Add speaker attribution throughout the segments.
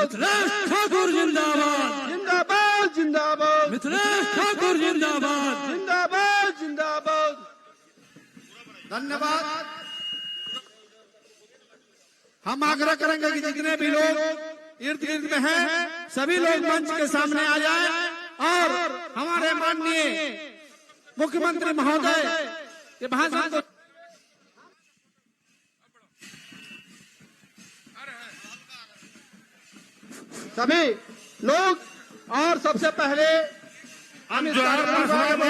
Speaker 1: मिथिलेश ठाकुर जिंदाबाद,
Speaker 2: जिंदाबाद जिंदाबाद,
Speaker 1: मिथिलेश ठाकुर जिंदाबाद,
Speaker 2: जिंदाबाद जिंदाबाद। धन्यवाद। हम आग्रह करेंगे कि जितने भी लोग इर्द गिर्द में हैं, सभी लोग मंच के सामने आ जाएं और हमारे माननीय मुख्यमंत्री महोदय के भाषण को सभी लोग। और सबसे पहले हम इस
Speaker 3: कार्यक्रम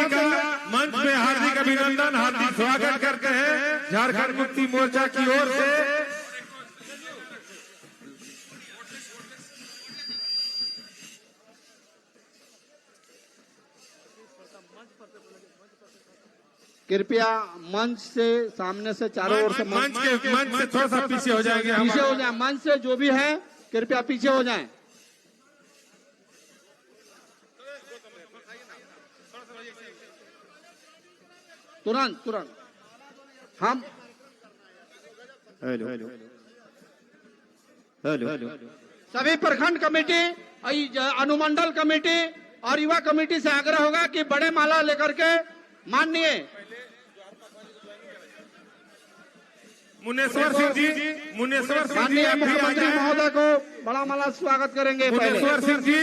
Speaker 3: का मंच में हार्दिक अभिनंदन, हार्दिक स्वागत करते हैं झारखंड मुक्ति मोर्चा की ओर से।
Speaker 2: कृपया मंच से सामने से चारों ओर से
Speaker 3: मंच से थोड़ा सा पीछे हो जाएंगे,
Speaker 2: पीछे हो जाए। मंच से जो भी है कृपया पीछे हो जाएं। तुरंत तुरंत हम सभी प्रखंड कमेटी, अनुमंडल कमेटी और युवा कमेटी से आग्रह होगा कि बड़े माला लेकर के माननीय
Speaker 3: मुनेश्वर सिंह जी
Speaker 2: माननीय मुख्यमंत्री महोदय को बड़ा माला स्वागत करेंगे।
Speaker 3: मुनेश्वर सिंह जी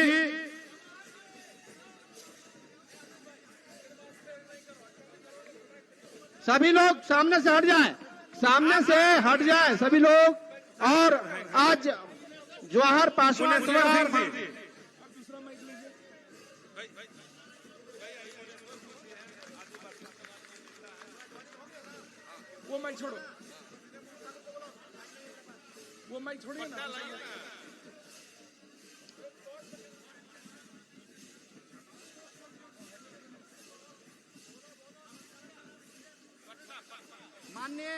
Speaker 2: सभी लोग सामने से हट जाएं, सामने से हट जाएं सभी लोग। और आज जवाहर पासवान
Speaker 4: वो माइक छोड़ो, वो माइक छोड़िए ना।
Speaker 2: माननीय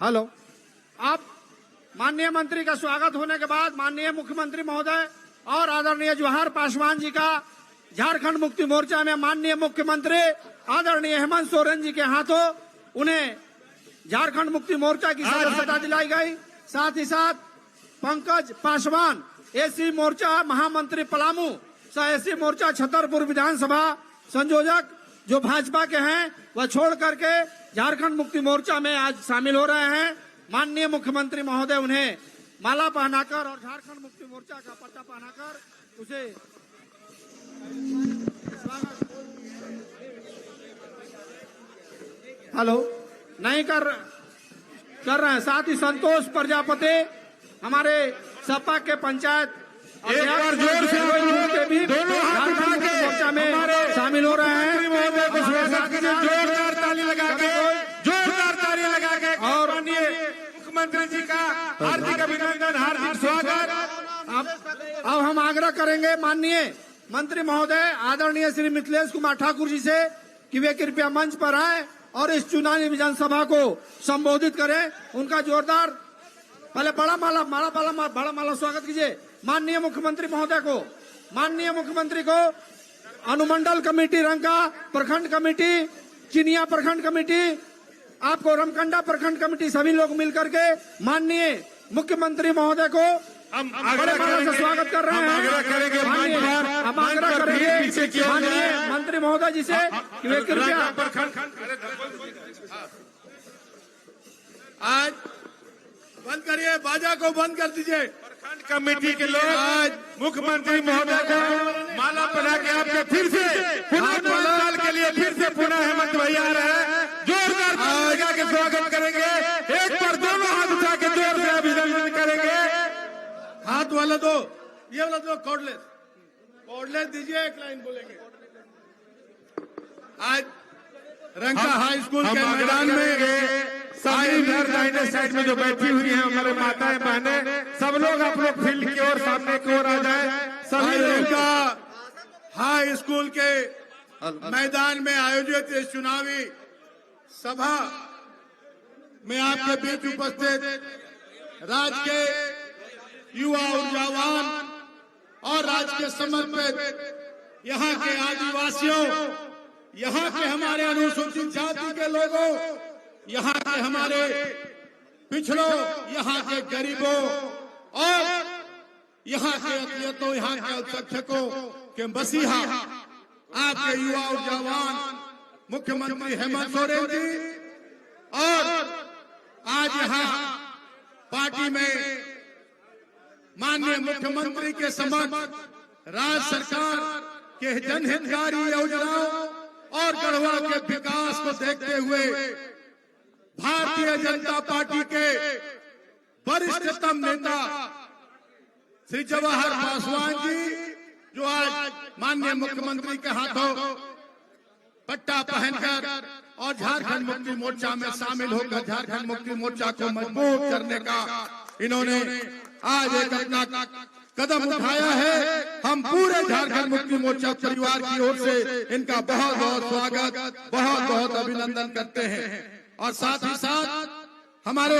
Speaker 2: हेलो, अब माननीय मंत्री का स्वागत होने के बाद माननीय मुख्यमंत्री महोदय और आदरणीय जवाहर पासवान जी का झारखंड मुक्ति मोर्चा में माननीय मुख्यमंत्री आदरणीय हेमंत सोरेन जी के हाथों उन्हें झारखंड मुक्ति मोर्चा की सदस्यता दिलाई गई। साथ ही साथ पंकज पासवान एसी मोर्चा महामंत्री पलामू सह एसी मोर्चा छतरपुर विधानसभा संयोजक जो भाजपा के हैं, वह छोड़ करके झारखंड मुक्ति मोर्चा में आज शामिल हो रहे हैं। माननीय मुख्यमंत्री महोदय उन्हें माला पहनाकर और झारखंड मुक्ति मोर्चा का पट्टा पहनाकर उसे हेलो नहीं कर रहे हैं। साथ ही संतोष प्रजापति हमारे सपा के पंचायत
Speaker 3: एक बार जोर से
Speaker 2: के भी
Speaker 3: दोनों हाथ उठा के
Speaker 2: मोर्चा में शामिल हो रहे हैं।
Speaker 3: महोदय को स्वागत कीजिए, जोरदार ताली लगा के, जोरदार ताली लगा के। और माननीय मुख्यमंत्री जी का हार्दिक अभिनंदन, हार्दिक स्वागत।
Speaker 2: अब हम आग्रह करेंगे माननीय मंत्री महोदय आदरणीय श्री मिथिलेश कुमार ठाकुर जी से कि वे कृपया मंच पर आए और इस चुनावी विधानसभा को संबोधित करें। उनका जोरदार पहले बड़ा माला स्वागत कीजिए माननीय मुख्यमंत्री महोदय को। माननीय मुख्यमंत्री को अनुमंडल कमेटी रंका प्रखंड कमेटी, चिनिया प्रखंड कमेटी, आपको रमकंडा प्रखंड कमेटी सभी लोग मिलकर के माननीय मुख्यमंत्री महोदय को
Speaker 3: हम
Speaker 2: बड़े माला से स्वागत कर रहे हैं। हम आग्रह करेंगे माननीय मंत्री महोदय जी से कि वे कृपया
Speaker 4: आज बंद करिए, बाजा को बंद कर दीजिए।
Speaker 3: प्रखंड कमेटी के लोग आज मुख्यमंत्री महोदय को माला पहना के आपके फिर से पुनः 5 साल के लिए फिर से पुनः हेमंत भैया आ रहे हैं। जोरदार तालियों के स्वागत करेंगे। एक पर दोनों हाथ उठा के जोर से अभिनंदन करेंगे।
Speaker 4: हाथ वाला दो, ये वाला दो, कॉर्डलेस दीजिए, एक लाइन बोलेंगे। आज रंका हाई स्कूल के मैदान में
Speaker 3: सारी इधर दाहिने साइड में जो बैठी हुई है हमारे माताएं बहनें, सब लोग आप लोग फील्ड की ओर सामने की ओर आ जाए। सभी
Speaker 4: रंका हाई स्कूल के मैदान में आयोजित इस चुनावी सभा में आपके बीच उपस्थित राज्य के युवा ऊर्जावान और राज्य के समर्पित यहाँ के आदिवासियों, यहाँ के हमारे अनुसूचित जाति के लोगों, यहाँ के हमारे पिछड़ों, यहाँ के गरीबों और यहाँ के अथलीटों, यहाँ के अल्पसंख्यकों के मसीहा आपके युवा और जवान मुख्यमंत्री हेमंत सोरेन जी, और आज यहाँ पार्टी में माननीय मुख्यमंत्री के समक्ष राज्य सरकार के जनहितकारी योजनाओं और गढ़वा के विकास को देखते हुए भारतीय जनता पार्टी के वरिष्ठतम नेता श्री जवाहर पासवान जी, जो आज माननीय मुख्यमंत्री के हाथों पट्टा पहनकर और झारखंड मुक्ति मोर्चा में शामिल होकर झारखंड मुक्ति मोर्चा को मजबूत करने का इन्होंने आज एक अपना कदम उठाया है। हम पूरे झारखंड मुक्ति मोर्चा परिवार की ओर से इनका बहुत बहुत स्वागत, बहुत बहुत अभिनंदन करते हैं। और साथ ही साथ हमारे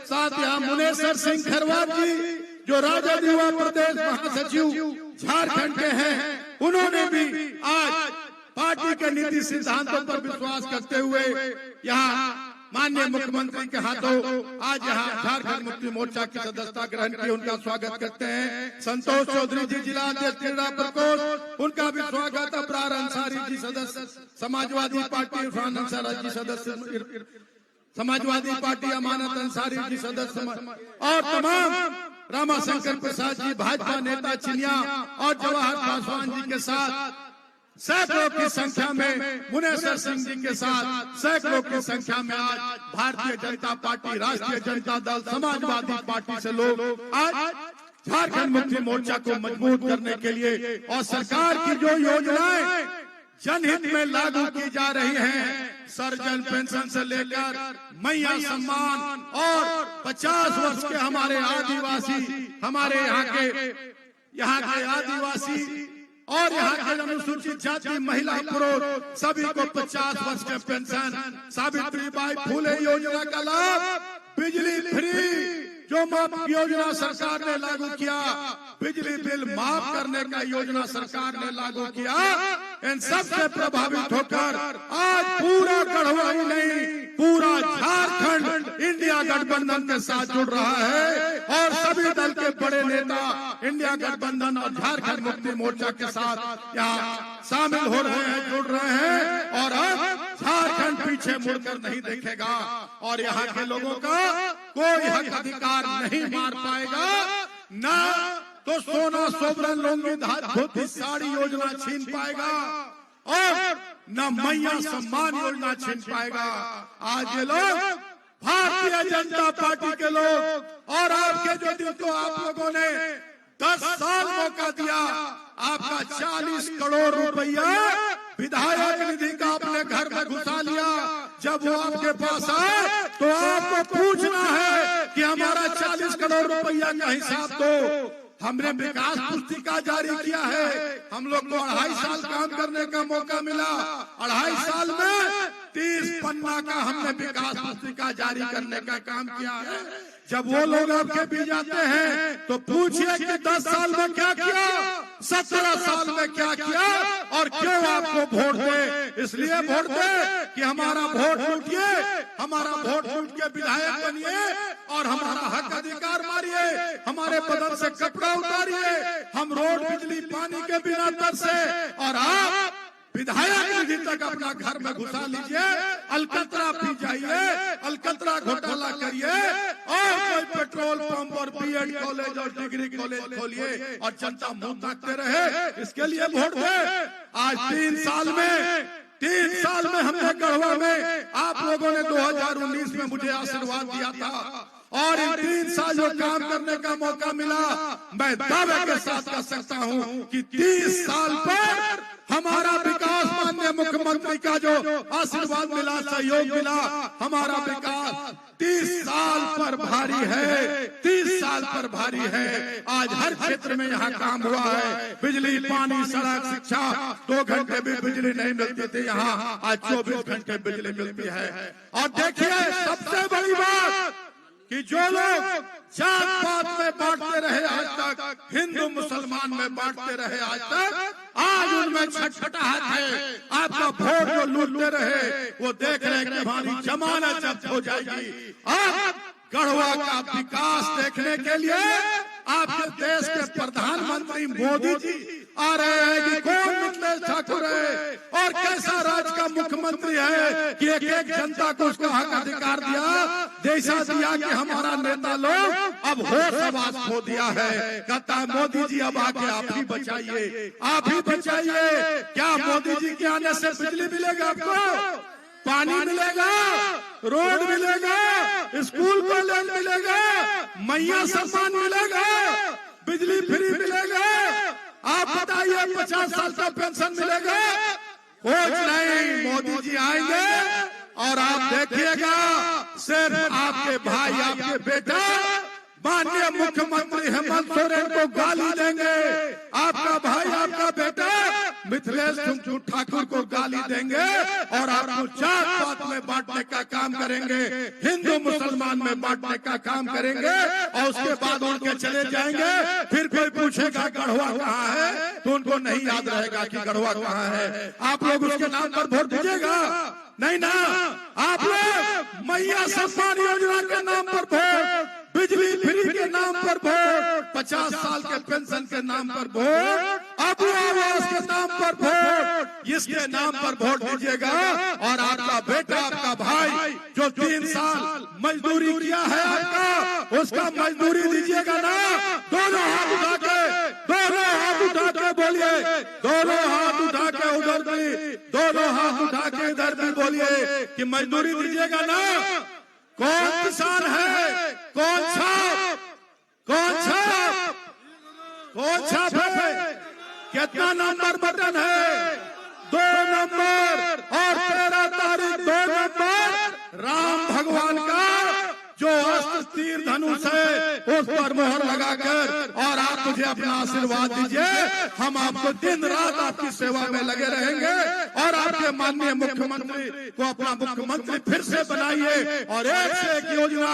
Speaker 4: साथ यहाँ मुनेश्वर सिंह खरवार जी, जो राजद युवा प्रदेश महासचिव झारखंड के हैं, उन्होंने भी आज पार्टी के नीति सिद्धांतों पर विश्वास करते हुए यहाँ माननीय मुख्यमंत्री के हाथों आज यहाँ झारखंड मुक्ति मोर्चा की सदस्यता ग्रहण की, उनका स्वागत करते हैं। संतोष चौधरी जी जिला अध्यक्ष क्रीड़ा प्रकोष्ठ, उनका भी स्वागत। अबरार अंसारी जी सदस्य समाजवादी पार्टी, इरफान अंसारी जी सदस्य समाजवादी पार्टी, अमानत अंसारी जी सदस्य और तमाम रामाशंकर प्रसाद जी भाजपा नेता चिनिया और जवाहर पासवान जी के साथ सैकड़ों की संख्या में, मुनेश्वर सिंह जी के साथ सैकड़ों की संख्या में आज भारतीय जनता पार्टी, राष्ट्रीय जनता दल, समाजवादी पार्टी से लोग आज झारखंड मुक्ति मोर्चा को मजबूत करने के लिए और सरकार की जो योजनाएं जनहित में लागू की जा रही हैं, सर्जन पेंशन से लेकर मैया सम्मान और 50 वर्ष के हमारे आदिवासी, हमारे यहाँ के आदिवासी और यहाँ के अनुसूचित जाति महिला पुरुष सभी को 50 वर्ष के पेंशन, सावित्रीबाई फुले योजना का लाभ, बिजली फ्री जो माफ योजना सरकार ने लागू किया, बिजली बिल माफ करने का योजना सरकार ने लागू किया, इन सब से प्रभावित होकर आज पूरा गढ़वा ही नहीं, पूरा झारखंड इंडिया गठबंधन के साथ जुड़ रहा है और सभी दल के बड़े नेता इंडिया गठबंधन और झारखंड मुक्ति मोर्चा के साथ यहाँ शामिल हो रहे हैं, जुड़ रहे हैं। और अब झारखंड पीछे मुड़कर नहीं देखेगा और यहाँ के लोगों का कोई हक अधिकार नहीं मार पाएगा, ना तो सोना सोवरन लुंगी धोती साड़ी योजना छीन पाएगा और न मैया सम्मान योजना छीन पाएगा। आज ये लोग भारतीय जनता पार्टी के लोग और आपके जो दिन को आप लोगों ने 10 साल मौका दिया, आपका 40 करोड़ रुपया विधायक निधि का अपने घर में घुसा लिया। जब वो आपके पास आए तो आपको पूछना है कि हमारा 40 करोड़ रुपया का हिसाब दो। हमने विकास पुस्तिका जारी किया है, हम लोग को 2.5 साल काम करने का मौका मिला, 2.5 साल में 30 पन्ना का हमने विकास पुस्तिका जारी करने का काम किया है। जब वो लोग आपके बीच आते हैं तो पूछिए कि 10 साल में क्या किया, 17 साल में क्या किया और क्यों आपको वोट दे। इसलिए वोट दे कि हमारा वोट लूटिए, हमारा वोट लूट के विधायक बनिए और हमारा हक अधिकार मारिए, हमारे बदन से कपड़ा उतारिए, हम रोड बिजली पानी के बिना तरसे और आप विधायक निधि तक अपना घर में घुसा लीजिए, अलकतरा पी जाइए, अलकतरा घोटाला करिए और कोई पेट्रोल पंप और बीएड कॉलेज और डिग्री कॉलेज खोलिए और जनता मुंह ताकते रहे। इसके लिए वोट दे। आज 3 साल में हमने गढ़वा में आप लोगों ने 2019 में मुझे आशीर्वाद दिया था और इन 3 साल जो काम करने का मौका मिला, मैं दावे के साथ कह सकता हूँ कि 30 साल पर हमारा विकास माननीय मुख्यमंत्री का जो आशीर्वाद मिला, सहयोग मिला, हमारा विकास 30 साल पर भारी है, 30 साल पर भारी है। आज हर क्षेत्र में यहाँ काम हुआ है, बिजली पानी सड़क शिक्षा, 2 घंटे भी बिजली नहीं मिलती थी, यहाँ आज 24 घंटे बिजली मिलती है। और देखिए सबसे बड़ी बात कि जो लोग जात पात में बांटते रहे आज तक, हिंदू मुसलमान में बांटते रहे आज तक, आज उनमें छटपटाहट है। आपका वोट जो लूटते रहे वो देख रहे कि हमारी जमानत जब्त हो जाएगी। अब गढ़वा का विकास देखने के लिए आपके देश के प्रधानमंत्री मोदी जी आ रहे हैं कि कौन मिथिलेश ठाकुर है और कैसा राज्य का मुख्यमंत्री है कि एक एक जनता को उसका हक अधिकार दिया, जैसा दिया कि हमारा नेता लोग अब होश आवाज खो दिया है। कहता है मोदी जी अब आके आप ही बचाइए, आप ही बचाइए। क्या मोदी जी के आने से बिजली मिलेगा आपको, पानी मिलेगा, रोड मिलेगा, स्कूल कॉलेज मिलेगा, मैया सम्मान मिलेगा, बिजली फ्री मिलेगा? आप बताइए 50 साल का पेंशन मिलेगा? कुछ नहीं। मोदी जी आएंगे और आप देखिएगा सिर्फ आपके भाई, आपके बेटा माननीय मुख्यमंत्री हेमंत सोरेन को गाली देंगे, आपका भाई, आपका बेटा मिथिलेश ठाकुर को गाली देंगे और आपको जात पात में बांटने का काम करेंगे, हिंदू मुसलमान में बांटने का काम करेंगे और उसके बाद उनके चले जाएंगे। फिर कोई पूछेगा गढ़वा कहाँ है तो उनको नहीं याद रहेगा कि गढ़वा कहाँ है। आप लोग उसके नाम पर वोट दीजिएगा? नहीं ना। आप लोग मैया सम्मान योजना के नाम पर वोट, बिजली फ्री के नाम पर वोट, 50 साल के पेंशन के नाम पर वोट, अबू आवास के नाम पर वोट, इसके नाम पर वोट दीजिएगा। और आपका बेटा, आपका भाई जो 3 साल मजदूरी किया है आपका, उसका मजदूरी दीजिएगा ना। दोनों हाथ उठा के, दोनों हाथ उठा के बोलिए, दोनों हाथ उठा के उधर भी, दोनों हाथ उठा के इधर भी बोलिए कि मजदूरी दीजिएगा ना। कौन किसान है? कौन छाप? कौन छाप? कौन छाप है? कितना नंबर बटन है? 2 नंबर। और 13 तारीख 2 नंबर राम भगवान का जो अस्त्र तीर धनुष है उस पर मोहर लगाकर, और आप मुझे अपना आशीर्वाद दीजिए। हम आपको दिन रात आपकी सेवा में लगे रहेंगे और आपके माननीय मुख्यमंत्री को अपना मुख्यमंत्री फिर से बनाइए और एक से एक योजना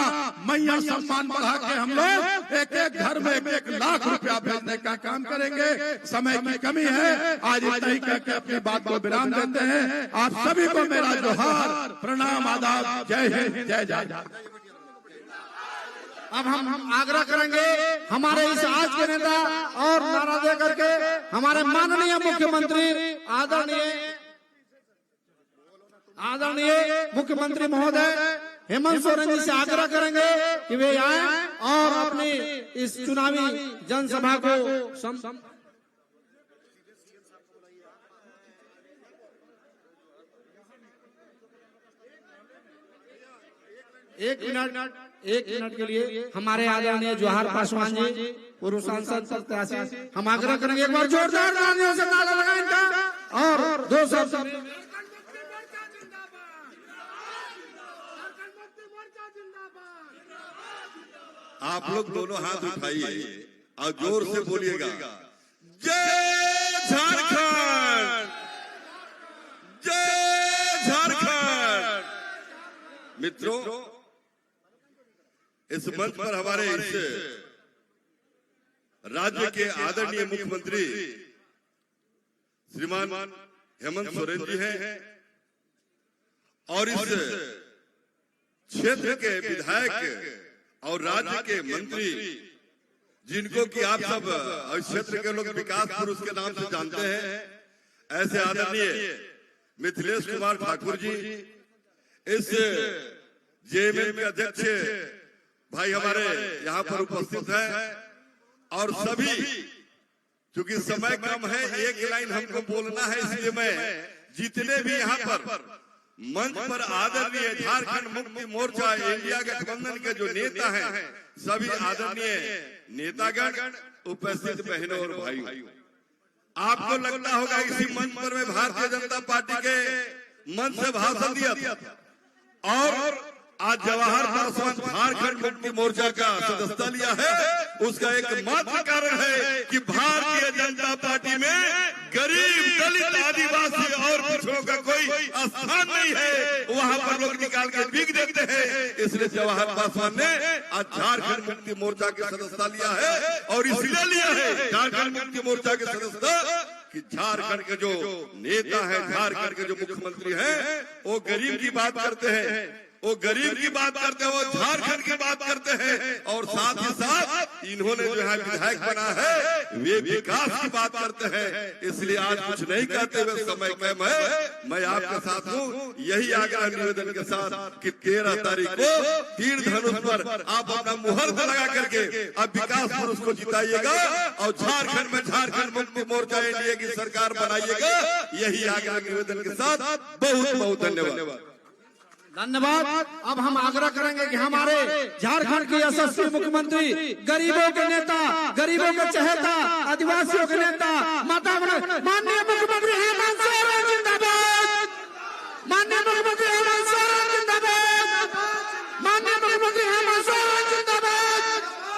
Speaker 4: मैया सम्मान बढ़ा के हम लोग एक एक घर में 1-1 लाख रुपया भेजने का काम करेंगे। समय की कमी है, आज इतना ही कहकर अपनी बात को विराम देते हैं। आप सभी को मेरा जोहार, प्रणाम, आदाब, जय हिंद, जय जय।
Speaker 2: अब हम आग्रह करेंगे हमारे इस आज के नेता और नारा दे करके हमारे माननीय मुख्यमंत्री आदरणीय मुख्यमंत्री महोदय हेमंत सोरेन जी से आग्रह करेंगे कि वे आए और अपनी इस चुनावी जनसभा को एक मिनट के लिए हमारे आदरणीय जवाहर पासवान जी, पूर्व सांसद प्रत्याशी, हम आग्रह करेंगे एक बार जोरदार तालियों से नारा लगाएं इनका। और 2 शब्द
Speaker 5: आप लोग दोनों हाथ उठाइए और जोर से बोलिएगा, जय झारखंड, जय झारखंड। मित्रों, इस मंच पर हमारे इस राज्य के आदरणीय मुख्यमंत्री श्रीमान हेमंत सोरेन जी हैं और इस क्षेत्र के विधायक और राज्य के मंत्री, जिनको कि आप सब इस क्षेत्र के लोग विकास पुरुष के नाम से जानते हैं, ऐसे आदरणीय मिथिलेश कुमार ठाकुर जी, इस जेएमएम के अध्यक्ष भाई हमारे यहाँ पर उपस्थित हैं, और सभी, क्योंकि समय कम है, एक लाइन हमको बोलना है, इसलिए मैं जितने भी यहाँ पर मंच पर आदरणीय झारखंड मुक्ति मोर्चा इंडिया गठबंधन के जो नेता हैं, सभी आदरणीय नेतागण, उपस्थित बहनों और भाइयों, आपको लगता होगा इसी मंच पर मैं भारतीय जनता पार्टी के मंच से भाषण दिया था और आज जवाहर पासवान झारखंड मुक्ति मोर्चा का सदस्यता लिया है। उसका एकमात्र कारण है कि भारतीय जनता पार्टी में गरीब, दलित, आदिवासी और पिछड़ों का कोई स्थान नहीं है। वहाँ पर लोग निकाल के बिक देते हैं, इसलिए जवाहर पासवान ने आज झारखंड मुक्ति मोर्चा की सदस्यता लिया है। और इसलिए लिया है झारखंड मुक्ति मोर्चा की सदस्यता कि झारखंड के जो नेता है, झारखंड के जो मुख्यमंत्री हैं, वो गरीब की बात करते हैं, वो गरीब की बात करते हैं, वो झारखंड की बात करते हैं, और साथ ही साथ इन्होंने जो है विधायक बना है वे विकास की बात करते हैं। इसलिए आज कुछ नहीं कहते हुए समय कम है, मैं आपके साथ हूँ। यही आग्रह निवेदन के साथ कि 13 तारीख को तीर धनुष पर आप अपना मुहर लगा करके अब विकास पुरुष को जिताइएगा और झारखंड में झारखंड मुक्ति मोर्चा एनडीए की सरकार बनाइएगा। यही आग्रह निवेदन के साथ बहुत बहुत धन्यवाद।
Speaker 2: धन्यवाद। अब हम आग्रह करेंगे कि हमारे झारखंड के यशस्वी मुख्यमंत्री, गरीबों के नेता, गरीबों के चहेता, आदिवासियों के नेता, माननीय मुख्यमंत्री हेमंत सोरेन जिंदाबाद, माननीय मुख्यमंत्री हेमंत सोरेन जिंदाबाद, माननीय मुख्यमंत्री हेमंत सोरेन जिंदाबाद,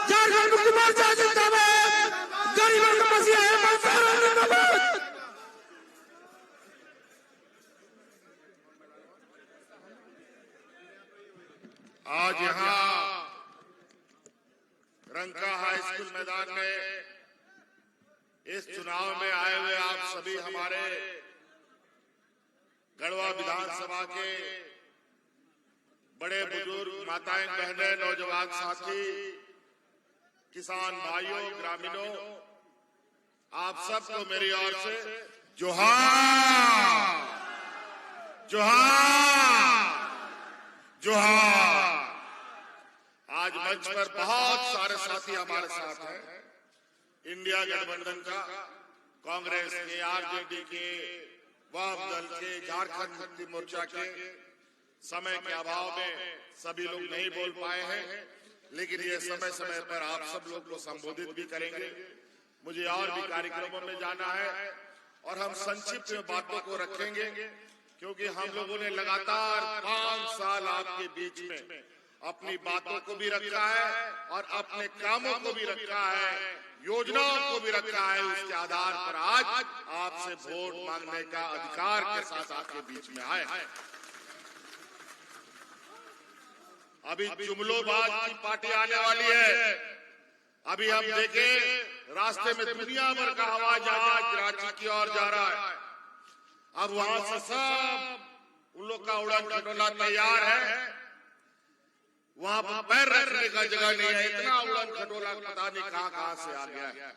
Speaker 2: झारखंड मुक्ति मोर्चा जिंदाबाद, गरीबों का मसीहा हेमंत सोरेन जिंदाबाद।
Speaker 3: आज यहाँ रंका हाई स्कूल मैदान में इस चुनाव में आए हुए आप सभी हमारे गढ़वा विधानसभा के बड़े बुजुर्ग, माताएं, बहनें, नौजवान साथी, किसान भाइयों, ग्रामीणों, आप सबको मेरी ओर से जोहार, जोहार, जोहार। आज मंच पर बहुत सारे साथी हमारे साथ हैं, इंडिया गठबंधन का, कांग्रेस के, आरजेडी के, वाम दल के, झारखंड मुक्ति मोर्चा के। समय के अभाव में सभी लोग नहीं बोल पाए हैं, लेकिन ये समय समय पर आप सब लोग को संबोधित भी करेंगे। मुझे और भी कार्यक्रमों में जाना है और हम संक्षिप्त में बातों को रखेंगे, क्योंकि हम लोगों ने लगातार 5 साल आपके बीच में अपनी बातों को भी रखा है और अपने कामों को भी रखा है, योजनाओं को भी रखा है। उसके आधार पर आज आपसे वोट मांगने का अधिकार के साथ आपके बीच में आए। अभी जुमलोबाज की पार्टी आने वाली है। अभी हम देखें रास्ते में दुनिया भर का हवाई जहाज रांची की ओर जा रहा है। अब वहां से सब उन लोग का उड़ान खटोला तैयार है, वहां पर पैर रखने का जगह नहीं है। इतना उड़ान खटोला पता नहीं कहां से आ गया है,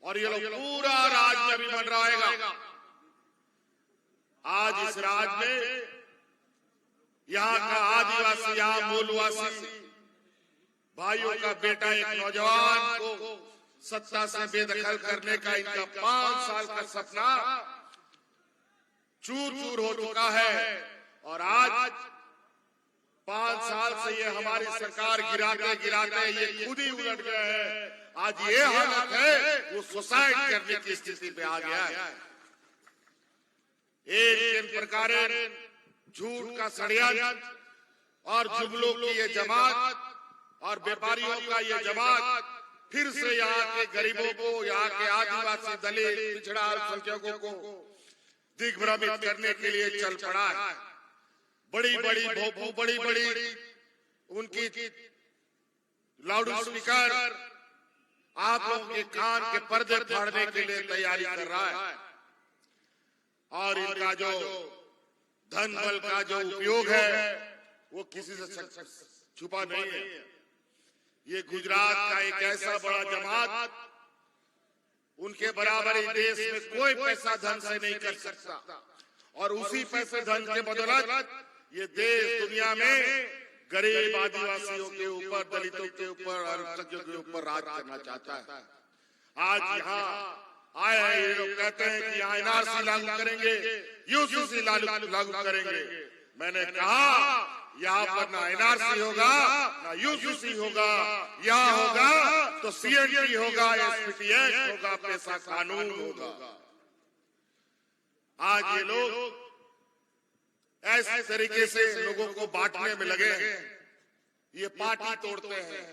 Speaker 3: और ये लोग पूरा राज में भी बन रहेगा। आज इस राज में यहाँ का आदिवासी, यहाँ मूलवासी भाइयों का बेटा, एक नौजवान को सत्ता से बेदखल करने का इनका 5 साल का सपना चूर चूर हो चुका है। और आज 5 साल से ये हमारी सरकार गिराते गिराते ये खुद ही उलट गए हैं। आज ये हालत है, वो सुसाइड करने की स्थिति पे आ गया है। एक प्रकार झूठ का षड्यंत्र और जुमलों की ये जमात और व्यापारियों का ये जमात फिर से यहाँ के गरीबों को, यहाँ के आदिवासी, दलित, पिछड़ा अल्पसंख्यकों को दिग्भ्रमित करने के लिए चल पड़ा है। बड़ी बड़ी भोपू, बड़ी बड़ी उनकी लाउड स्पीकर आप लोगों के कान के पर्दे फाड़ने के लिए तैयारी कर रहा है। और इनका जो धन बल का जो उपयोग है वो किसी से छुपा नहीं है। ये गुजरात का एक ऐसा बड़ा जमात, उनके बराबर इस देश में कोई पैसा धन से नहीं कर सकता, और उसी पैसे धन के बदौलत ये देश दुनिया में गरीब आदिवासियों के ऊपर, दलितों के ऊपर, अल्पसंख्यकों के ऊपर राज करना चाहता है। आज यहाँ आए हैं ये लोग, कहते हैं कि यहाँ एनआरसी लागू करेंगे, यूसीसी लागू करेंगे। मैंने कहा यहाँ पर ना एनआरसी होगा, ना यूसीसी होगा, यहाँ होगा तो सीएनटी होगा, एसपीटी एक्ट होगा, पैसा कानून होगा। आज ये लोग ऐसे तरीके से लोगों को बांटने में लगे हैं। ये पार्टी तोड़ते हैं,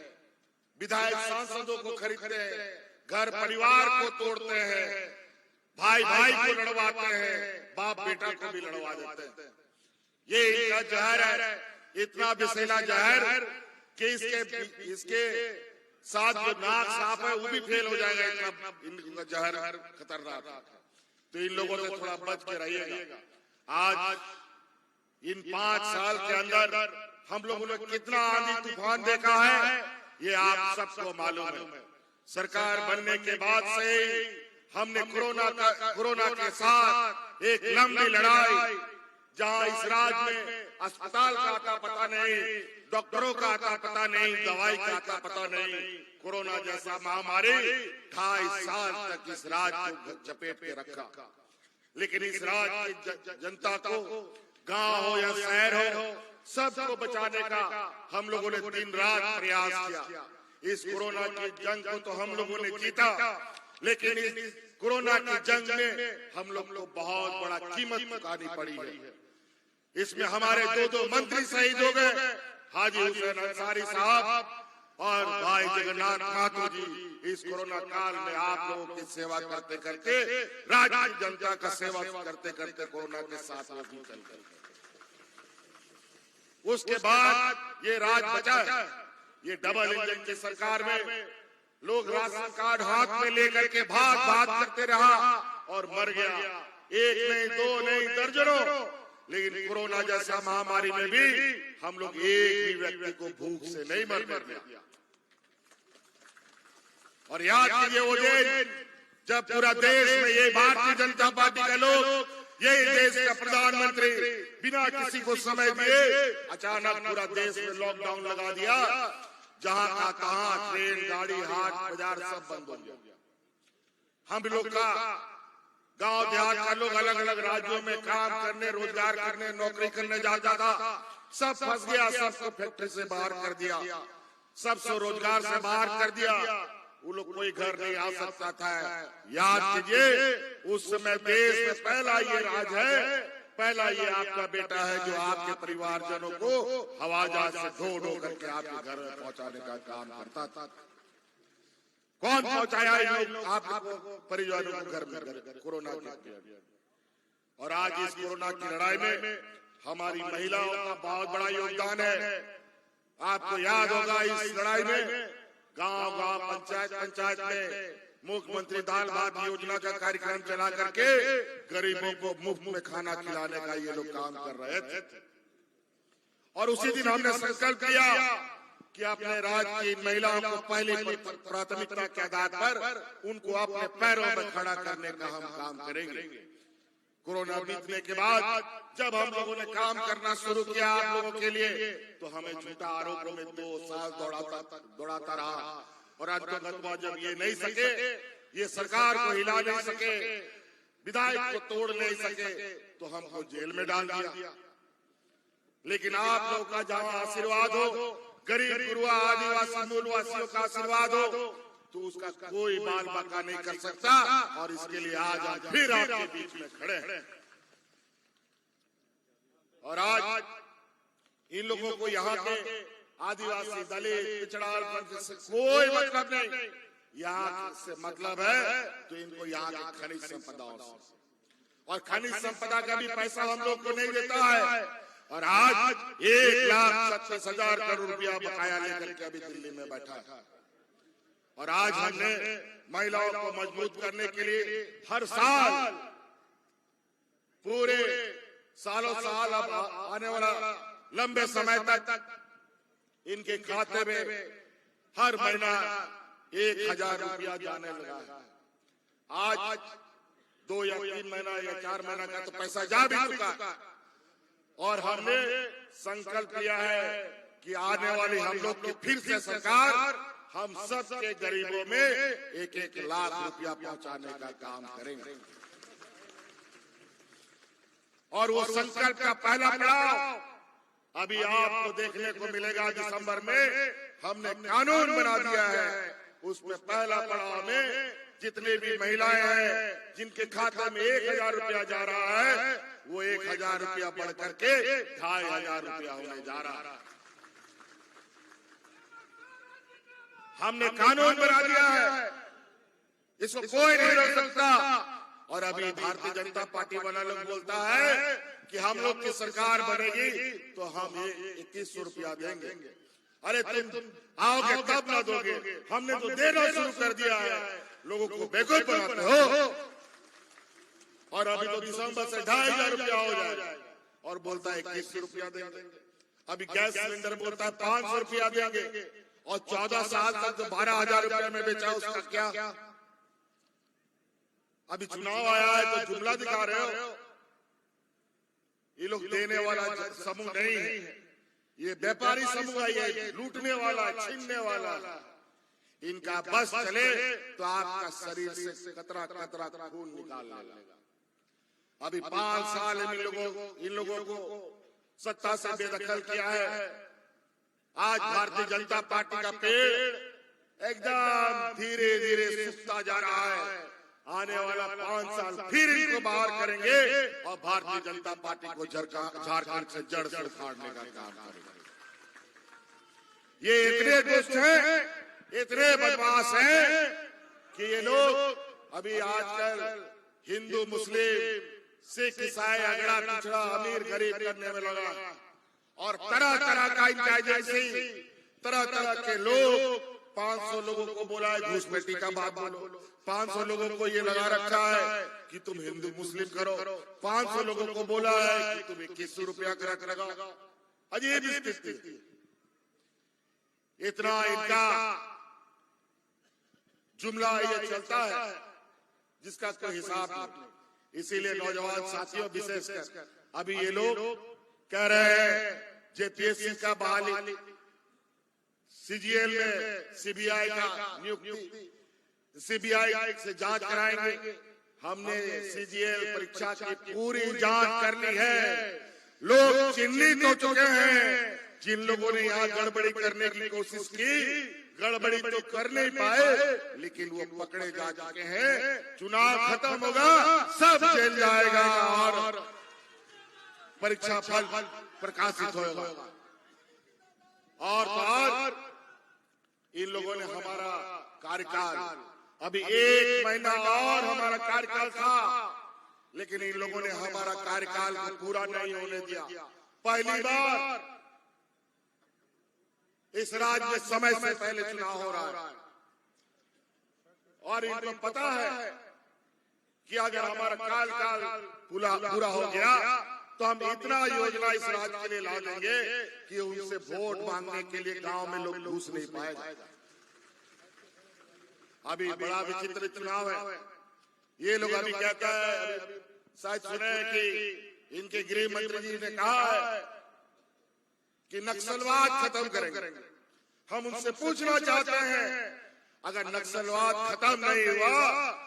Speaker 3: विधायक सांसदों को खरीदते हैं, घर परिवार को तोड़ते हैं, भाई भाई को लड़वाते हैं, बाप बेटा को भी लड़वा देते हैं। ये इनका जहर है, इतना विषैला जहर कि इसके साथ जो नाक साफ है वो भी फेल हो जाएगा, इतना इनका जहर खतरनाक है। तो इन लोगों से थोड़ा बच के रहिएगा। आज इन 5 साल के अंदर हम लोगों ने कितना आंधी तूफान देखा है, ये आप सबको मालूम है। सरकार बनने के बाद से हमने कोरोना के साथ एक लंबी लड़ाई, जहां इस राज्य में अस्पताल का आता पता नहीं, डॉक्टरों का आता पता नहीं, दवाई का आता पता नहीं, कोरोना जैसा महामारी 2.5 साल तक इस राज्य को चपेट के रखा। लेकिन इस राज्य की जनता को, गांव हो या शहर हो, सबको बचाने का हम लोगों ने दिन रात प्रयास किया। इस कोरोना की जंग को तो हम लोगों ने जीता, लेकिन इस कोरोना की जंग में हम लोग को बहुत बड़ा कीमत चुकानी पड़ी है। इसमें हमारे 2 मंत्री शहीद हो गए, हाजी हुसैन अंसारी साहब और भाई जगन्नाथ महतो जी। इस कोरोना काल में आप लोगों की सेवा करते करते, राज्य की जनता का सेवा करते करते कोरोना के साथ वो भी चल गए। उसके बाद ये राज बचा, ये डबल इंजन की सरकार में लोग राशन कार्ड हाथ में लेकर के भाग करते रहा और मर गया। 1 नहीं 2 नहीं दर्जनों। लेकिन कोरोना जैसा महामारी में भी हम लोग एक भी व्यक्ति को भूख से नहीं मरने दिया। और याद कीजिए वो दिन जब पूरा देश में ये भारतीय जनता पार्टी के लोग, यही देश का प्रधानमंत्री बिना किसी को समय दिए अचानक पूरा देश में लॉकडाउन लगा दिया। जहां का तहां ट्रेन, गाड़ी, हाट, बाजार सब बंद हो गया। हम लोग का गांव देहात का लोग अलग अलग राज्यों में काम करने, रोजगार करने, नौकरी करने जाता था, सब फंस गया। सबको फैक्ट्री से बाहर कर दिया, सबको रोजगार से बाहर कर दिया। वो लोग कोई घर नहीं आ सकता था। याद कीजिए उस समय देश में पहला ये राज है, पहला ये आपका बेटा है जो आपके परिवारजनों को हवाई जहाज से ढो करके आपके घर में पहुंचाने का काम करता था। कौन पहुंचाया ये लोग आपको परिवारों को घर में कोरोना के? और आज इस कोरोना की लड़ाई में हमारी महिलाओं का बहुत बड़ा योगदान है। आपको याद होगा इस लड़ाई में गांव-गांव, पंचायत में मुख्यमंत्री दाल भात योजना का कार्यक्रम चला करके गरीबों को मुफ्त में खाना खिलाने का ये लोग काम कर रहे थे। और उसी दिन हमने संकल्प किया कि अपने राज्य की महिलाओं को पहली प्राथमिकता के आधार पर उनको अपने पैरों में खड़ा करने का हम काम करेंगे। कोरोना बीतने के बाद जब हम लोगों ने काम करना शुरू किया आप लोगों के लिए, तो हमें झूठा आरोपों में 2 साल दौड़ाता रहा। और अंततः जब ये नहीं सके, ये सरकार को हिला नहीं सके, विधायक को तोड़ नहीं सके, तो हमको जेल में डाल दिया। लेकिन आप लोगों का जहां आशीर्वाद हो, गरीब गुरुआ आदिवासी मूलवासियों का आशीर्वाद हो, तो उसका कोई बाल बाका नहीं कर सकता। और इसके लिए आज हम फिर आपके बीच में खड़े हैं। और आज इन लोगों को यहाँ के आदिवासी, दलित, पिछड़ा वर्ग से कोई मतलब नहीं। यहाँ से मतलब है तो इनको यहाँ के खनिज संपदाओं से, और खनिज संपदा का भी पैसा हम लोग को नहीं देता है। और आज 1,37,000 करोड़ रुपया बकाया लेकर के अभी दिल्ली में बैठा है। और आज हमने महिलाओं को मजबूत करने के लिए हर साल, पूरे सालों साल अब आने वाला लंबे समय तक इनके खाते में हर महीना 1,000 रुपया जाने लगा है। आज 2 या 3 महीना या 4 महीना का तो पैसा जा भी चुका। और हमने संकल्प लिया है कि आने वाली हम लोग की फिर से सरकार हम सब के गरीबों में 1-1 लाख रुपया पहुंचाने का काम करेंगे। और वो संकल्प का पहला पड़ाव अभी आपको देखने को मिलेगा। दिसंबर में हमने कानून बना दिया है, उसमें पहला पड़ाव में जितने भी महिलाएं हैं जिनके खाते में 1,000 रुपया जा रहा है, वो 1,000 रुपया बढ़ करके 2,500 रुपया होने जा रहा है। हमने कानून बना दिया है, इसको कोई नहीं रोक सकता। और अभी भारतीय जनता पार्टी वाला लोग बोलता है कि हम लोग की सरकार बनेगी तो हम 2100 रुपया देंगे। अरे तुम आओगे कब ना दोगे, हमने तो देना शुरू कर दिया है, लोगों को बेवकूफ बनाते हो। और अभी तो दिसंबर से 2,500 रुपया हो जाए और बोलता है 2100 रुपया देंगे। अभी गैस सिलेंडर बोलता है 500 रुपया देंगे और 14 साल तक जो 12,000 रुपया में बेचा उसका क्या। अभी चुनाव आया है तो जुमला दिखा रहे हो। ये लोग देने वाला समूह नहीं है, ये व्यापारी समूह है, ये लूटने वाला, छीनने वाला। इनका बस चले तो आपका शरीर से कतरा कतरा खून निकाल लेगा। अभी 5 साल इन लोगों को सत्ता से बेदखल किया है। आज भारतीय जनता पार्टी का पेड़ एकदम धीरे धीरे सूखता जा रहा है। आने वाला 5 साल फिर इनको बाहर करेंगे और भारतीय जनता पार्टी को झारखंड से जड़ से उखाड़ने का काम करेंगे। ये इतने दुष्ट हैं, इतने बदमाश हैं कि ये लोग अभी आजकल हिंदू मुस्लिम सिख ईसाई अगड़ा पिछड़ा अमीर गरीब करने में लगा और तरह तरह का इनका एजेंसी, तरह तरह के लोग 500 लोगों को बोला है घूस पेटी का बात बोलो, 500 लोगों को ये लगा रखा है कि तुम हिंदू मुस्लिम करो, 500 लोगों को बोला है कि तुम 2100 रुपया कर लगाओ। अजीब स्थिति। इतना इनका जुमला ये चलता है जिसका कोई हिसाब नहीं। इसीलिए नौजवान साथियों विशेषकर अभी ये लोग कह रहे हैं जेपीएससी का बहाली, सीजीएल में सीबीआई का नियुक्ति, सीबीआई से जांच कराएंगे। हमने सीजीएल परीक्षा की पूरी जांच कर ली है। लोग चिन्हित हो चुके हैं। जिन लोगों ने यहाँ गड़बड़ी करने की कोशिश की, गड़बड़ी तो कर नहीं पाए लेकिन वो पकड़े जा चुके हैं। चुनाव खत्म होगा, सब जेल जाएगा और परीक्षा फल प्रकाशित होगा। और इन लोगों ने हमारा कार्यकाल, अभी 1 महीना और हमारा कार्यकाल था, लेकिन इन लोगों ने हमारा कार्यकाल को पूरा नहीं होने दिया। पहली बार इस राज्य में समय से पहले चुनाव हो रहा है और इनको पता है कि अगर हमारा कार्यकाल पूरा हो गया तो हम इतना योजना इस राज्य के लिए ला देंगे कि उनसे वोट मांगने के लिए गांव में लोग घुस नहीं पाएगा। अभी बड़ा विचित्र चुनाव है। ये लोग अभी कहता है, शायद सुने कि इनके गृह मंत्री जी ने कहा है कि नक्सलवाद खत्म करेंगे। हम उनसे पूछना चाहते हैं, अगर नक्सलवाद खत्म नहीं हुआ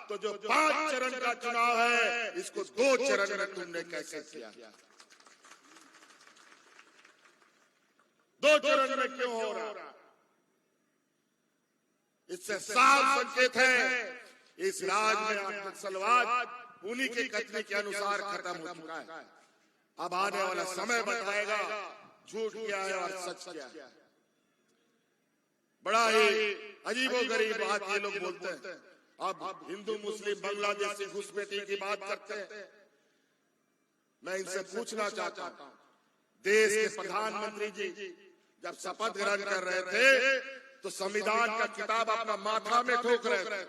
Speaker 3: तो जो 5 चरण का चुनाव है इसको 2 चरण में तुमने कैसे किया? 2 चरण में क्यों हो रहा? इससे साफ संकेत है इस राज्य में नक्सलवाद उन्हीं के कथन के अनुसार खत्म हो चुका है। अब आने वाला समय बताएगा झूठ क्या है और सच क्या है। बड़ा ही अजीबोगरीब बात ये लोग बोलते हैं। अब हिंदू मुस्लिम बांग्लादेशी घुसपैठी की बात करते हैं। मैं इनसे पूछना चाहता हूं, देश के प्रधानमंत्री जी जब शपथ ग्रहण कर रहे थे तो संविधान का किताब अपना माथा में ठोक रहे थे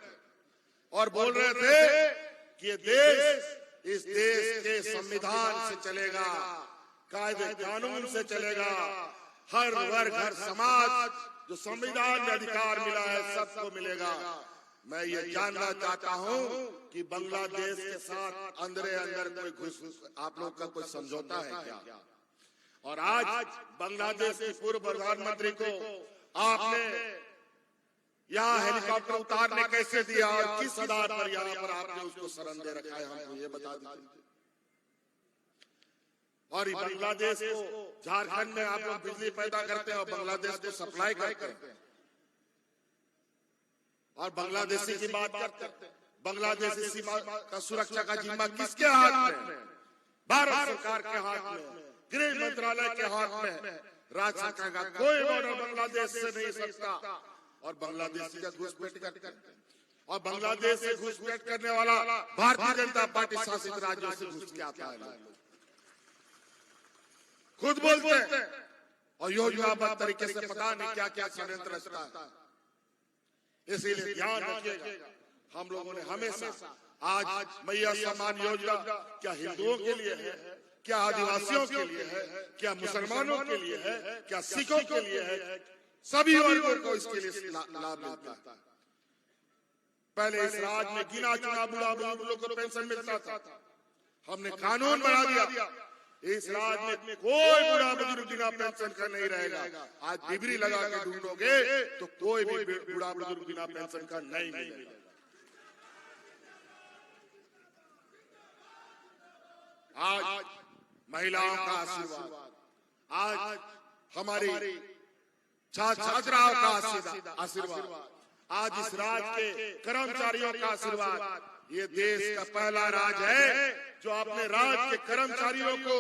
Speaker 3: और बोल रहे थे कि ये देश इस देश के संविधान से चलेगा, कायदे कानून से चलेगा, हर वर्ग हर समाज जो संविधान में अधिकार मिला है सबको मिलेगा। मैं ये जानना चाहता हूं कि बांग्लादेश के साथ अंदर कोई घुस आप लोग का कोई समझौता है क्या? और आज बांग्लादेश के पूर्व प्रधानमंत्री को आपने यहाँ हेलीकॉप्टर उतारने कैसे दिया और किस आधार पर यहाँ पर आपने उसको शरण दे रखा है, हमको ये बता दीजिए। और बांग्लादेश को, झारखंड में आप लोग बिजली पैदा करते हैं और बांग्लादेश को सप्लाई करते हैं और बांग्लादेशी की बात करते हैं। बांग्लादेशी सीमा का सुरक्षा का जिम्मा किसके हाथ में? भारत सरकार के हाथ में, गृह मंत्रालय के हाथ में। राज्य सरकार का कोई बॉर्डर बांग्लादेश से नहीं सकता और बांग्लादेशी का घुसपैठ करते हैं और बांग्लादेश से घुसपैठ करने वाला भारतीय जनता पार्टी शासित राज्यों से घुस के आता है। खुद बोलते हैं और
Speaker 4: और योजनाबद्ध तरीके से पता नहीं क्या क्या षड्यंत्र रचता है। इसीलिए ध्यान रखिएगा, हम लोगों ने हमेशा आज मैया सम्मान योजना क्या हिंदुओं के लिए है, क्या आदिवासियों के लिए है, क्या मुसलमानों के लिए है, क्या सिखों के लिए है, सभी वर्गों को इसके लिए लाभ मिलता है। पहले इस राज्य में गिना चुना बुढ़ा बुजुर्गों को पेंशन मिलता था, हमने कानून बना दिया, इस राज्य में कोई बुढ़ा बुजुर्ग बिना पेंशन का नहीं रहेगा। आज डिबरी लगा के ढूंढोगे तो कोई भी बुढ़ा बुजुर्ग बिना पेंशन का नहीं मिलेगा। आज महिलाओं का आशीर्वाद, आज हमारी छात्राओं का आशीर्वाद, आज इस राज्य के कर्मचारियों का आशीर्वाद, ये देश का पहला राज्य है जो अपने राज्य के कर्मचारियों को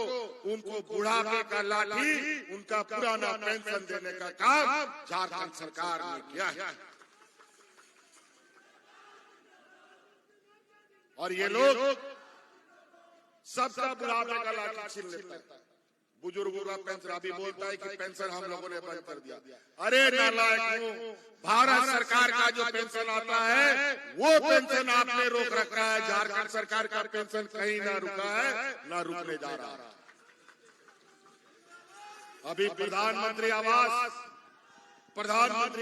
Speaker 4: उनको बुढ़ापे का लाठी, उनका पुराना पेंशन देने का काम झारखंड सरकार ने किया है। और ये लोग सबका बुढ़ापे का लाठी छीन लेता है। बुजुर्गों का पेंशन अभी बोलता है कि पेंशन हम लोगों ने बंद कर दिया। अरे नालायकों, भारत सरकार का जो पेंशन आता है वो पेंशन आपने रोक रखा है। झारखंड सरकार का पेंशन कहीं ना रुका है, ना रुकने जा रहा है। अभी प्रधानमंत्री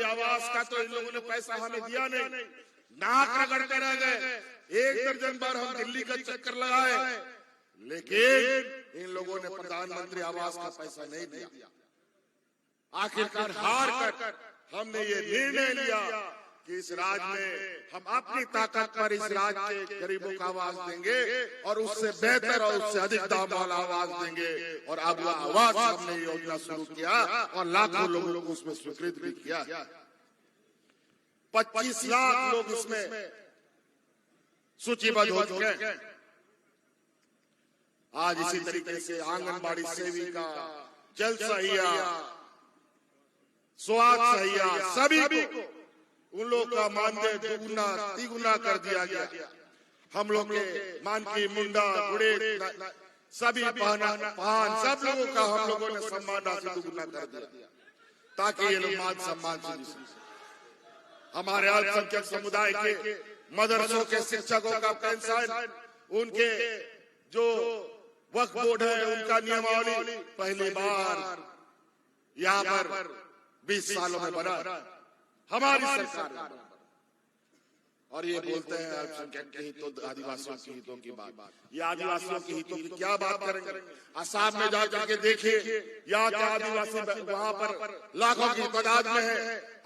Speaker 4: आवास का तो इन लोगों ने पैसा हमें दिया नहीं, नाक रगड़ते रह गए। 1 दर्जन बार हम दिल्ली का चक्कर लगाए, लेकिन इन लोगों ने प्रधानमंत्री आवास का पैसा नहीं दिया। आखिरकार हार कर हमने ये निर्णय लिया कि इस राज्य में हम अपनी ताकत पर इस राज्य के गरीबों को आवाज देंगे और उससे बेहतर और उससे अधिक दाम वाला आवाज देंगे। और अब वो आवाज हमने योजना शुरू किया और लाखों लोगों को उसमें स्वीकृत भी किया। 25 लाख लोग इसमें सूचीबद्ध हो चुके हैं। आज इसी तरीके से आंगनबाड़ी सेविका, जल सहिया, स्वास्थ्य सहिया, सभी को उन लोग का मानदेय दुगुना तिगुना कर दिया गया। हम लोग के मान की मुंडा गुड़े सभी पहन सब लोगों का हम लोगों ने सम्मान राशि दुगुना कर दिया, ताकि ये लोग मान सम्मान से हमारे अल्पसंख्यक समुदाय के मदरसों के शिक्षकों का पेंशन, उनके जो वक्फ बोर्ड है उनका नियमावली पहली बार यहाँ पर 20 सालों में बना हमारी सरकार। और ये बोलते हैं अल्पसंख्यक के हितों, आदिवासियों के हितों की बात। ये आदिवासियों के हितों की क्या बात करेंगे? आसाम में जाकर के देखिए, यहाँ के आदिवासी वहाँ पर लाखों की तादाद में है,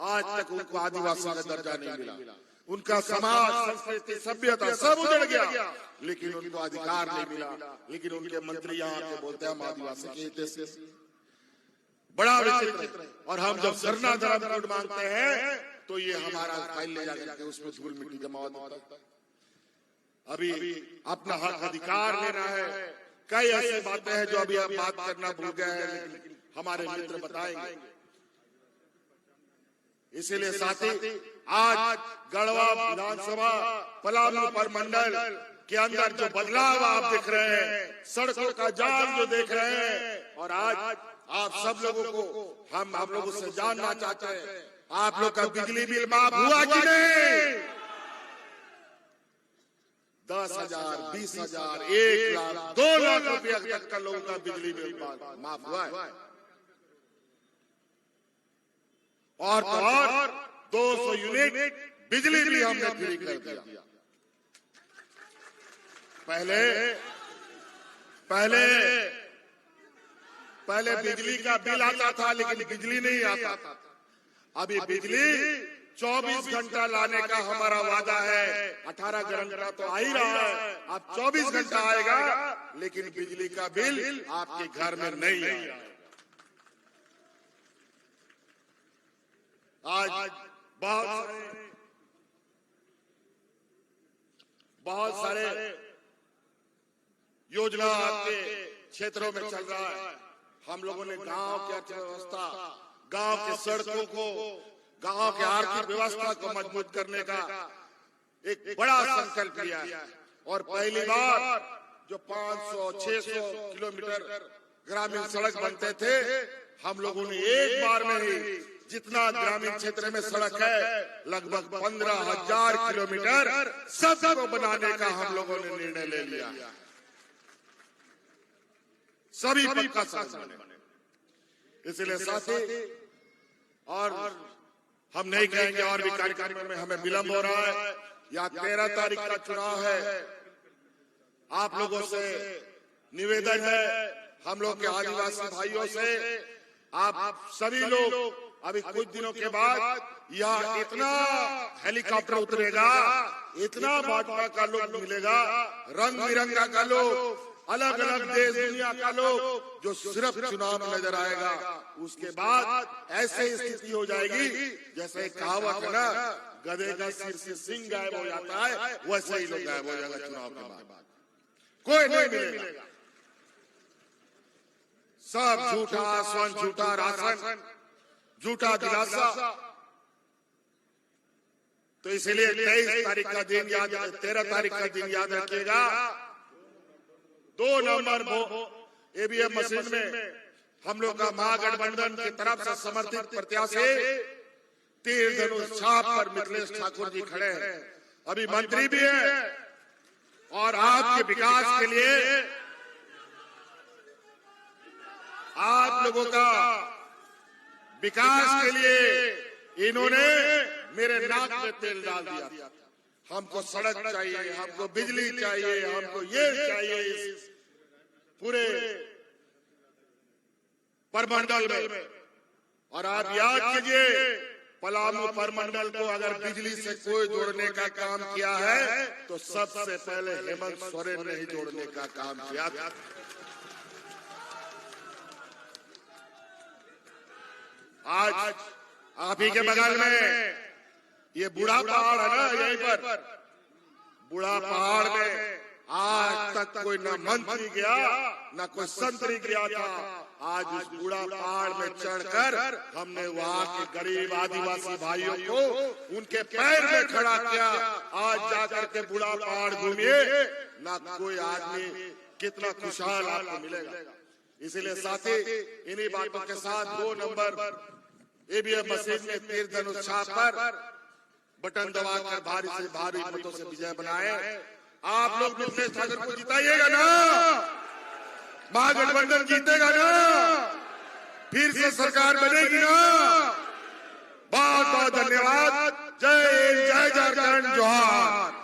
Speaker 4: आज तक उनको आदिवासी का दर्जा नहीं मिला। उनका समाज, संस्कृति, सभ्यता सब उजड़ गया, लेकिन उनको अधिकार नहीं मिला। लेकिन उनके मंत्री यहाँ के बोलते हैं हम आदिवासी के हित से। बड़ा विचित्र। और हम जब सरना धर्म कोड मांगते हैं तो ये हमारा फाइल ले जाकर उसमें धूल मिट्टी जमा होता है। अभी अपना हक अधिकार लेना है। कई ऐसी बातें हैं जो अभी हम बात करना भूल गए हैं, लेकिन हमारे मित्र बताएंगे। इसीलिए साथी, आज गढ़वा विधानसभा पलामू परमंडल के अंदर जो बदलाव आप देख रहे हैं, सड़कों का जाल जो देख रहे हैं, और आज आप सब लोगों को हम लोगों से जानना चाहते हैं, आप लोग का बिजली बिल माफ हुआ कि नहीं? 10,000, 20,000, 1 लाख, 2 लाख रुपया तक का लोगों का बिजली बिल माफ हुआ है। और 200 यूनिट बिजली भी हमने फ्री कर दिया। पहले बिजली का बिल आता था, लेकिन बिजली नहीं आता था। अभी बिजली 24 घंटा लाने का हमारा वादा है। 18 घंटा तो आ ही रहा है, अब 24 घंटा आएगा, लेकिन बिजली का बिल आपके घर में नहीं आएगा। आज बहुत सारे योजना आपके क्षेत्रों में चल रहा है। हम लोगों ने गांव की अर्थव्यवस्था, गांव के सड़कों को, गांव के आर्थिक व्यवस्था को मजबूत करने का एक बड़ा संकल्प लिया है। और पहली बार जो 500-600 किलोमीटर ग्रामीण सड़क बनते थे, हम लोगों ने एक बार में ही जितना ग्रामीण क्षेत्र में सड़क है लगभग 15,000 किलोमीटर सबको बनाने का हम लोगों ने निर्णय ले लिया। सभी पक्का सड़क बने। इसलिए साथी और हम नहीं कहेंगे और भी कार्यक्रम में हमें विलंब हो रहा है। या 13 तारीख का चुनाव है। आप लोगों से निवेदन है, हम लोग के आदिवासी भाइयों से, आप सभी लोग अभी कुछ दिनों के बाद यहाँ इतना हेलीकॉप्टर उतरेगा, इतना भाजपा का लोग मिलेगा, रंग बिरंगा का लोग, अलग अलग देश दुनिया का लोग जो सिर्फ चुनाव में नजर आएगा। उसके बाद ऐसे स्थिति हो जाएगी जैसे कहावत है ना, गधे का सिर से सिंह गायब हो जाता है, वैसे ही लोग गायब हो जाएगा चुनाव के बाद। कोई नहीं मिलेगा। सब झूठा आश्वासन, झूठा राशन, झूठा दिलासा। तो इसलिए 23 तारीख का दिन याद, 13 तारीख का दिन याद रखिएगा। 2 नंबर ईवीएम मशीन में हम लोग का महागठबंधन की तरफ से समर्थित प्रत्याशी तीर धनुष छाप पर मिथिलेश ठाकुर जी खड़े हैं। अभी मंत्री भी है और आपके विकास के लिए आप लोगों का विकास के लिए इन्होंने मेरे नाक में तेल डाल दिया। हमको सड़क चाहिए, हमको बिजली चाहिए, हमको ये चाहिए इस पूरे परमंडल में। और आप याद कीजिए, पलामू परमंडल को अगर बिजली से कोई जोड़ने का काम किया है तो सबसे पहले हेमंत सोरेन ने ही जोड़ने का काम किया था। आज आप ही के बगल में ये बूढ़ा पहाड़ है ना, यहीं पर बूढ़ा पहाड़ में आज तक कोई न मंत्री गया न कोई संतरी गया था। आज उस बूढ़ा पहाड़ में चढ़कर हमने वहाँ के गरीब आदिवासी भाइयों को उनके पैर में खड़ा किया। आज जाकर के बूढ़ा पहाड़ घूमिए, ना कोई आदमी कितना खुशहाल आपको मिलेगा। इसलिए साथी, इन्हीं बातों के साथ 2 नंबर ईवीएम मशीन में तीर धनुष छाप पर बटन दबाकर भारी से भारी मतों से विजय बनाए। आप लोग मिथिलेश ठाकुर को जिताइएगा ना, महागठबंधन जीतेगा ना, फिर से सरकार बनेगी ना। बहुत बहुत धन्यवाद। जय हिंद, जय झारखंड, जोहार।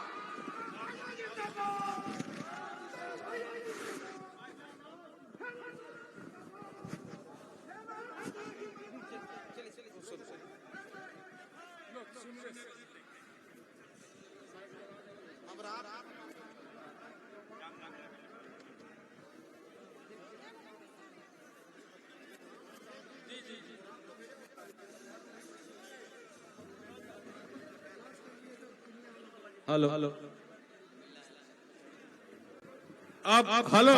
Speaker 1: हेलो अब हेलो,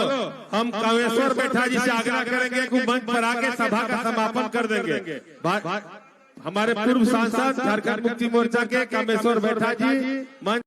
Speaker 1: हम कामेश्वर बैठा जी से आग्रह करेंगे कि मंच पर आके सभा का समापन कर देंगे। हमारे पूर्व सांसद झारखंड मुक्ति मोर्चा के कामेश्वर बैठा जी मंच